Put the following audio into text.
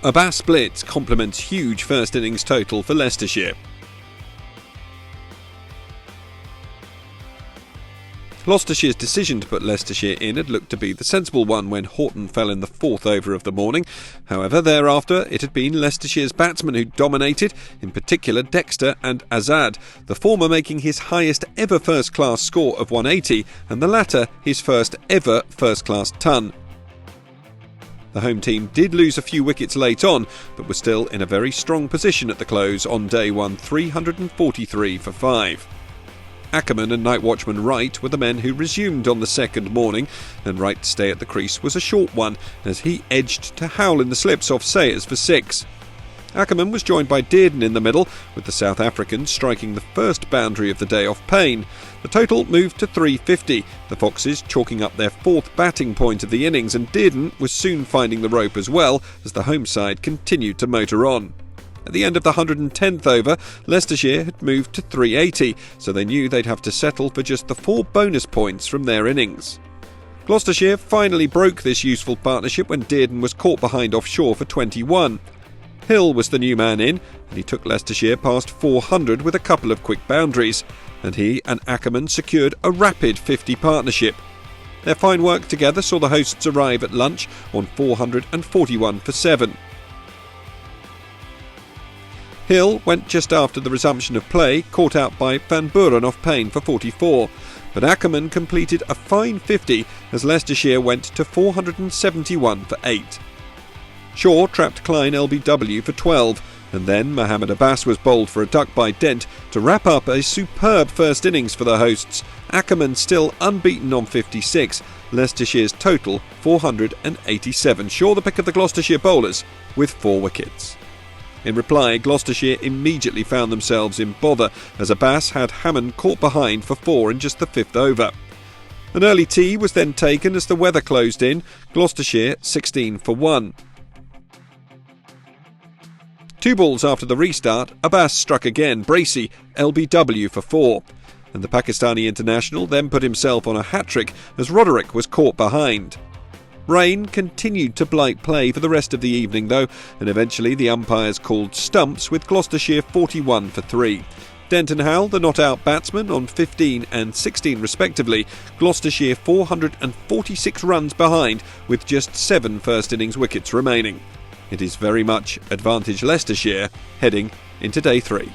A Bass blitz complements huge first innings total for Leicestershire. Gloucestershire's decision to put Leicestershire in had looked to be the sensible one when Horton fell in the 4th over of the morning. However, thereafter it had been Leicestershire's batsmen who dominated, in particular Dexter and Azad, the former making his highest ever first-class score of 180 and the latter his first ever first-class ton. The home team did lose a few wickets late on, but was still in a very strong position at the close on day one, 343 for 5. Ackerman and night watchman Wright were the men who resumed on the second morning, and Wright's stay at the crease was a short one as he edged to howl in the slips off Sayers for 6. Ackerman was joined by Dearden in the middle, with the South Africans striking the first boundary of the day off Payne. The total moved to 350, the Foxes chalking up their 4th batting point of the innings, and Dearden was soon finding the rope as well as the home side continued to motor on. At the end of the 110th over, Leicestershire had moved to 380, so they knew they'd have to settle for just the 4 bonus points from their innings. Gloucestershire finally broke this useful partnership when Dearden was caught behind offshore for 21. Hill was the new man in, and he took Leicestershire past 400 with a couple of quick boundaries, and he and Ackerman secured a rapid 50 partnership. Their fine work together saw the hosts arrive at lunch on 441 for 7. Hill went just after the resumption of play, caught out by Van Buren off Payne for 44, but Ackerman completed a fine 50 as Leicestershire went to 471 for 8. Shaw trapped Klein LBW for 12, and then Mohamed Abbas was bowled for a duck by Dent to wrap up a superb first innings for the hosts. Ackerman still unbeaten on 56, Leicestershire's total 487. Shaw the pick of the Gloucestershire bowlers with 4 wickets. In reply, Gloucestershire immediately found themselves in bother as Abbas had Hammond caught behind for 4 in just the 5th over. An early tea was then taken as the weather closed in, Gloucestershire 16 for 1. 2 balls after the restart, Abbas struck again, Bracey LBW for 4, and the Pakistani international then put himself on a hat-trick as Roderick was caught behind. Rain continued to blight play for the rest of the evening though, and eventually the umpires called stumps with Gloucestershire 41 for 3. Dent and Howell, the not-out batsmen, on 15 and 16 respectively, Gloucestershire 446 runs behind with just 7 first innings wickets remaining. It is very much advantage Leicestershire heading into day 3.